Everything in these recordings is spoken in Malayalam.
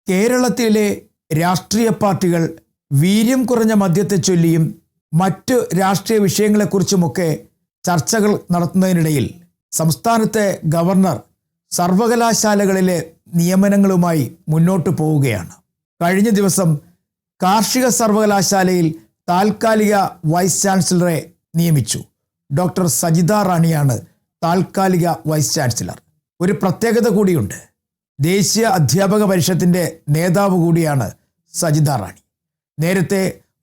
കേരളത്തിലെ രാഷ്ട്രീയ പാർട്ടികൾ വീര്യം കുറഞ്ഞ മദ്യത്തെ ചൊല്ലിയും മറ്റു രാഷ്ട്രീയ വിഷയങ്ങളെക്കുറിച്ചുമൊക്കെ ചർച്ചകൾ നടത്തുന്നതിനിടയിൽ സംസ്ഥാനത്തെ ഗവർണർ സർവകലാശാലകളിലെ നിയമനങ്ങളുമായി മുന്നോട്ട് പോവുകയാണ്. കഴിഞ്ഞ ദിവസം കാർഷിക സർവകലാശാലയിൽ താൽക്കാലിക വൈസ് ചാൻസലറെ നിയമിച്ചു. ഡോക്ടർ സജിത റാണിയാണ് താൽക്കാലിക വൈസ് ചാൻസലർ. ഒരു പ്രത്യേകത കൂടിയുണ്ട്. ദേശീയ അധ്യാപക പരിഷത്തിൻ്റെ നേതാവ് കൂടിയാണ് സജിത റാണി. നേരത്തെ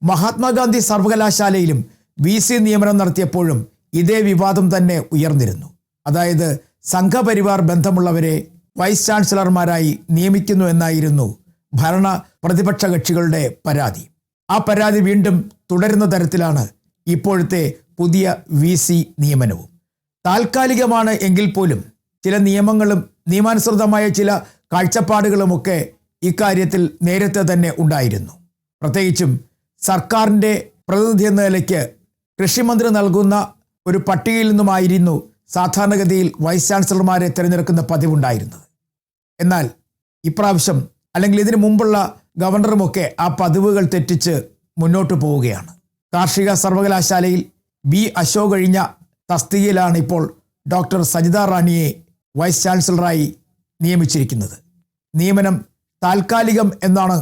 മഹാത്മാഗാന്ധി സർവകലാശാലയിലും VC നിയമനം നടത്തിയപ്പോഴും ഇതേ വിവാദം തന്നെ ഉയർന്നിരുന്നു. അതായത് സംഘപരിവാർ ബന്ധമുള്ളവരെ വൈസ് ചാൻസലർമാരായി നിയമിക്കുന്നു എന്നായിരുന്നു ഭരണ പ്രതിപക്ഷ കക്ഷികളുടെ പരാതി. ആ പരാതി വീണ്ടും തുടരുന്ന തരത്തിലാണ് ഇപ്പോഴത്തെ പുതിയ VC നിയമനവും. താൽക്കാലികമാണ് എങ്കിൽ പോലും ചില നിയമങ്ങളും നിയമാനുസൃതമായ ചില കാഴ്ചപ്പാടുകളുമൊക്കെ ഇക്കാര്യത്തിൽ നേരത്തെ തന്നെ ഉണ്ടായിരുന്നു. പ്രത്യേകിച്ചും സർക്കാരിൻ്റെ പ്രതിനിധി എന്ന നിലയ്ക്ക് കൃഷിമന്ത്രി നൽകുന്ന ഒരു പട്ടികയിൽ നിന്നുമായിരുന്നു സാധാരണഗതിയിൽ വൈസ് ചാൻസലർമാരെ തിരഞ്ഞെടുക്കുന്ന പതിവുണ്ടായിരുന്നത്. എന്നാൽ ഇപ്രാവശ്യം അല്ലെങ്കിൽ ഇതിനു മുമ്പുള്ള ഗവർണറുമൊക്കെ ആ പതിവുകൾ തെറ്റിച്ച് മുന്നോട്ട് പോവുകയാണ്. കാർഷിക സർവകലാശാലയിൽ B അശോക് കഴിഞ്ഞ തസ്തികയിലാണ് ഇപ്പോൾ ഡോക്ടർ സജിത റാണിയെ വൈസ് ചാൻസലറായി നിയമിച്ചിരിക്കുന്നത്. നിയമനം താൽക്കാലികം എന്നാണ്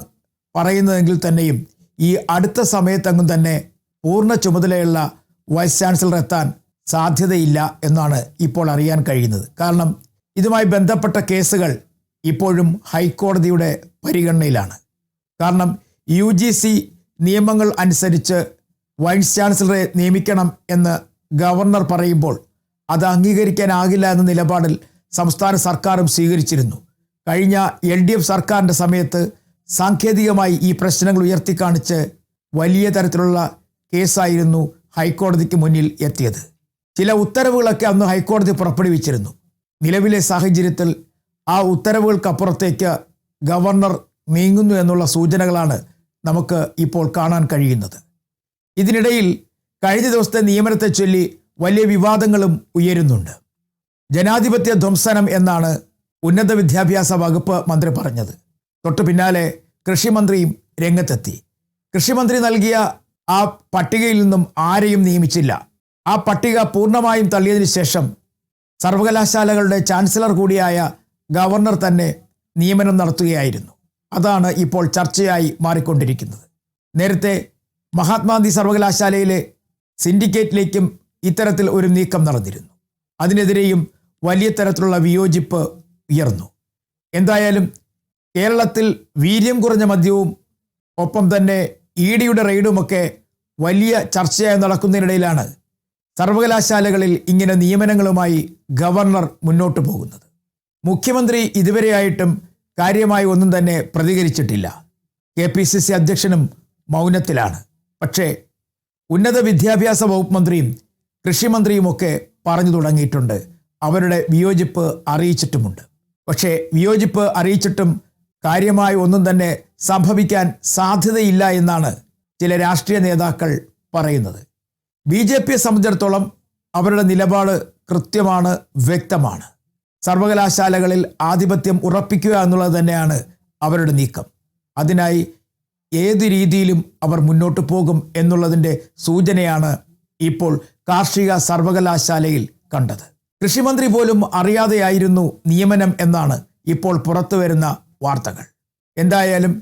പറയുന്നതെങ്കിൽ തന്നെയും ഈ അടുത്ത സമയത്തെങ്ങും തന്നെ പൂർണ്ണ ചുമതലയുള്ള വൈസ് ചാൻസലർ എത്താൻ സാധ്യതയില്ല എന്നാണ് ഇപ്പോൾ അറിയാൻ കഴിയുന്നത്. കാരണം ഇതുമായി ബന്ധപ്പെട്ട കേസുകൾ ഇപ്പോഴും ഹൈക്കോടതിയുടെ പരിഗണനയിലാണ്. കാരണം UGC നിയമങ്ങൾ അനുസരിച്ച് വൈസ് ചാൻസലറെ നിയമിക്കണം എന്ന് ഗവർണർ പറയുമ്പോൾ അത് അംഗീകരിക്കാനാകില്ല എന്ന നിലപാടിൽ സംസ്ഥാന സർക്കാരും സ്വീകരിച്ചിരുന്നു. കഴിഞ്ഞ LDF സർക്കാരിൻ്റെ സമയത്ത് സാങ്കേതികമായി ഈ പ്രശ്നങ്ങൾ ഉയർത്തിക്കാണിച്ച് വലിയ തരത്തിലുള്ള കേസായിരുന്നു ഹൈക്കോടതിക്ക് മുന്നിൽ എത്തിയത്. ചില ഉത്തരവുകളൊക്കെ അന്ന് ഹൈക്കോടതി പുറപ്പെടുവിച്ചിരുന്നു. നിലവിലെ സാഹചര്യത്തിൽ ആ ഉത്തരവുകൾക്കപ്പുറത്തേക്ക് ഗവർണർ നീങ്ങുന്നു എന്നുള്ള സൂചനകളാണ് നമുക്ക് ഇപ്പോൾ കാണാൻ കഴിയുന്നത്. ഇതിനിടയിൽ കഴിഞ്ഞ ദിവസത്തെ നിയമനത്തെ ചൊല്ലി വലിയ വിവാദങ്ങളും ഉയരുന്നുണ്ട്. ജനാധിപത്യ ധ്വംസനം എന്നാണ് ഉന്നത വിദ്യാഭ്യാസ വകുപ്പ് മന്ത്രി പറഞ്ഞത്. തൊട്ടു പിന്നാലെ കൃഷിമന്ത്രിയും രംഗത്തെത്തി. കൃഷിമന്ത്രി നൽകിയ ആ പട്ടികയിൽ നിന്നും ആരെയും നിയമിച്ചില്ല. ആ പട്ടിക പൂർണ്ണമായും തള്ളിയതിനു ശേഷം സർവകലാശാലകളുടെ ചാൻസലർ കൂടിയായ ഗവർണർ തന്നെ നിയമനം നടത്തുകയായിരുന്നു. അതാണ് ഇപ്പോൾ ചർച്ചയായി മാറിക്കൊണ്ടിരിക്കുന്നത്. നേരത്തെ മഹാത്മാഗാന്ധി സർവകലാശാലയിലെ സിൻഡിക്കേറ്റിലേക്കും ഇത്തരത്തിൽ ഒരു നീക്കം നടന്നിരുന്നു. അതിനെതിരെയും വലിയ തരത്തിലുള്ള വിയോജിപ്പ് ഉയർന്നു. എന്തായാലും കേരളത്തിൽ വീര്യം കുറഞ്ഞ മദ്യവും ഒപ്പം തന്നെ EDയുടെ റെയ്ഡുമൊക്കെ വലിയ ചർച്ചയായി നടക്കുന്നതിനിടയിലാണ് സർവകലാശാലകളിൽ ഇങ്ങനെ നിയമനങ്ങളുമായി ഗവർണർ മുന്നോട്ട് പോകുന്നത്. മുഖ്യമന്ത്രി ഇതുവരെയായിട്ടും കാര്യമായി ഒന്നും തന്നെ പ്രതികരിച്ചിട്ടില്ല. KPCC അധ്യക്ഷനും മൗനത്തിലാണ്. പക്ഷേ ഉന്നത വിദ്യാഭ്യാസ വകുപ്പ് മന്ത്രിയും കൃഷിമന്ത്രിയുമൊക്കെ പറഞ്ഞു തുടങ്ങിയിട്ടുണ്ട്. അവരുടെ വിയോജിപ്പ് അറിയിച്ചിട്ടുമുണ്ട്. പക്ഷേ വിയോജിപ്പ് അറിയിച്ചിട്ടും കാര്യമായി ഒന്നും തന്നെ സംഭവിക്കാൻ സാധ്യതയില്ല എന്നാണ് ചില രാഷ്ട്രീയ നേതാക്കൾ പറയുന്നത്. BJPയെ സംബന്ധിച്ചിടത്തോളം അവരുടെ നിലപാട് കൃത്യമാണ്, വ്യക്തമാണ്. സർവകലാശാലകളിൽ ആധിപത്യം ഉറപ്പിക്കുക എന്നുള്ളത് തന്നെയാണ് അവരുടെ നീക്കം. അതിനായി ഏതു രീതിയിലും അവർ മുന്നോട്ട് പോകും എന്നുള്ളതിൻ്റെ സൂചനയാണ് ഇപ്പോൾ കാർഷിക സർവകലാശാലയിൽ കണ്ടത്. കൃഷിമന്ത്രി പോലും അറിയാതെയായിരുന്നു നിയമനം എന്നാണ് ഇപ്പോൾ പുറത്തു വരുന്ന വാർത്തകൾ. എന്തായാലും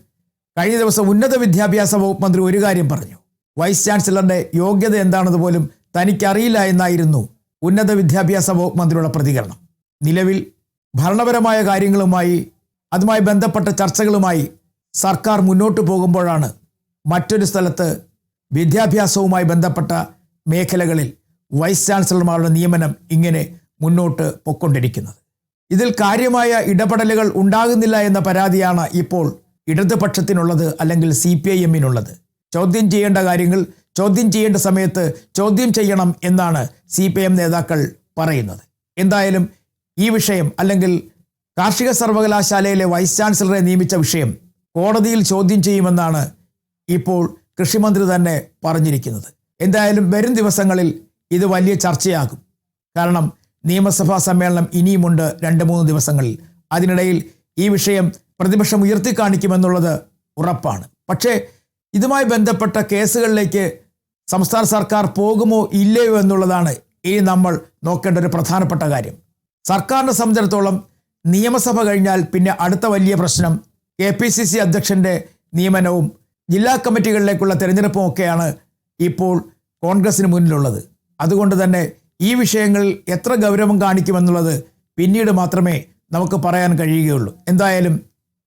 കഴിഞ്ഞ ദിവസം ഉന്നത വിദ്യാഭ്യാസ വകുപ്പ് മന്ത്രി ഒരു കാര്യം പറഞ്ഞു. വൈസ് ചാൻസലറുടെ യോഗ്യത എന്താണെന്ന് പോലും തനിക്കറിയില്ല എന്നായിരുന്നു ഉന്നത വിദ്യാഭ്യാസ വകുപ്പ് മന്ത്രിയുടെ പ്രതികരണം. നിലവിൽ ഭരണപരമായ കാര്യങ്ങളുമായി അതുമായി ബന്ധപ്പെട്ട ചർച്ചകളുമായി സർക്കാർ മുന്നോട്ട് പോകുമ്പോഴാണ് മറ്റൊരു സ്ഥലത്ത് വിദ്യാഭ്യാസവുമായി ബന്ധപ്പെട്ട മേഖലകളിൽ വൈസ് ചാൻസലർമാരുടെ നിയമനം ഇങ്ങനെ മുന്നോട്ട് പൊക്കൊണ്ടിരിക്കുന്നത്. ഇതിൽ കാര്യമായ ഇടപെടലുകൾ ഉണ്ടാകുന്നില്ല എന്ന പരാതിയാണ് ഇപ്പോൾ ഇടതുപക്ഷത്തിനുള്ളത്, അല്ലെങ്കിൽ CPIMനുള്ളത്. ചോദ്യം ചെയ്യേണ്ട കാര്യങ്ങൾ ചോദ്യം ചെയ്യേണ്ട സമയത്ത് ചോദ്യം ചെയ്യണം എന്നാണ് CPIM നേതാക്കൾ പറയുന്നത്. എന്തായാലും ഈ വിഷയം, അല്ലെങ്കിൽ കാർഷിക സർവകലാശാലയിലെ വൈസ് ചാൻസലറെ നിയമിച്ച വിഷയം കോടതിയിൽ ചോദ്യം ചെയ്യുമെന്നാണ് ഇപ്പോൾ കൃഷിമന്ത്രി തന്നെ പറഞ്ഞിരിക്കുന്നത്. എന്തായാലും വരും ദിവസങ്ങളിൽ ഇത് വലിയ ചർച്ചയാകും. കാരണം നിയമസഭാ സമ്മേളനം ഇനിയുമുണ്ട് 2-3 ദിവസങ്ങളിൽ. അതിനിടയിൽ ഈ വിഷയം പ്രതിപക്ഷം ഉയർത്തിക്കാണിക്കുമെന്നുള്ളത് ഉറപ്പാണ്. പക്ഷേ ഇതുമായി ബന്ധപ്പെട്ട കേസുകളിലേക്ക് സംസ്ഥാന സർക്കാർ പോകുമോ ഇല്ലയോ എന്നുള്ളതാണ് ഇനി നമ്മൾ നോക്കേണ്ട ഒരു പ്രധാനപ്പെട്ട കാര്യം. സർക്കാരിനെ സംബന്ധിച്ചിടത്തോളം നിയമസഭ കഴിഞ്ഞാൽ പിന്നെ അടുത്ത വലിയ പ്രശ്നം KPCC അധ്യക്ഷൻ്റെ നിയമനവും ജില്ലാ കമ്മിറ്റികളിലേക്കുള്ള തിരഞ്ഞെടുപ്പും ഒക്കെയാണ് ഇപ്പോൾ കോൺഗ്രസിന് മുന്നിലുള്ളത്. അതുകൊണ്ട് തന്നെ ഈ വിഷയങ്ങളിൽ എത്ര ഗൗരവം കാണിക്കുമെന്നുള്ളത് പിന്നീട് മാത്രമേ നമുക്ക് പറയാൻ കഴിയുകയുള്ളൂ. എന്തായാലും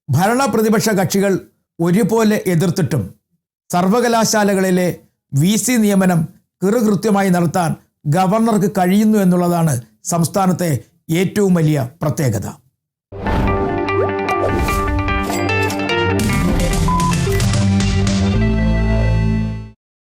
ഭരണ പ്രതിപക്ഷ കക്ഷികൾ ഒരുപോലെ എതിർത്തിട്ടും സർവകലാശാലകളിലെ VC നിയമനം കൃത്യമായി നടത്താൻ ഗവർണർക്ക് കഴിയുന്നു എന്നുള്ളതാണ് സംസ്ഥാനത്തെ ഏറ്റവും വലിയ പ്രത്യേകത.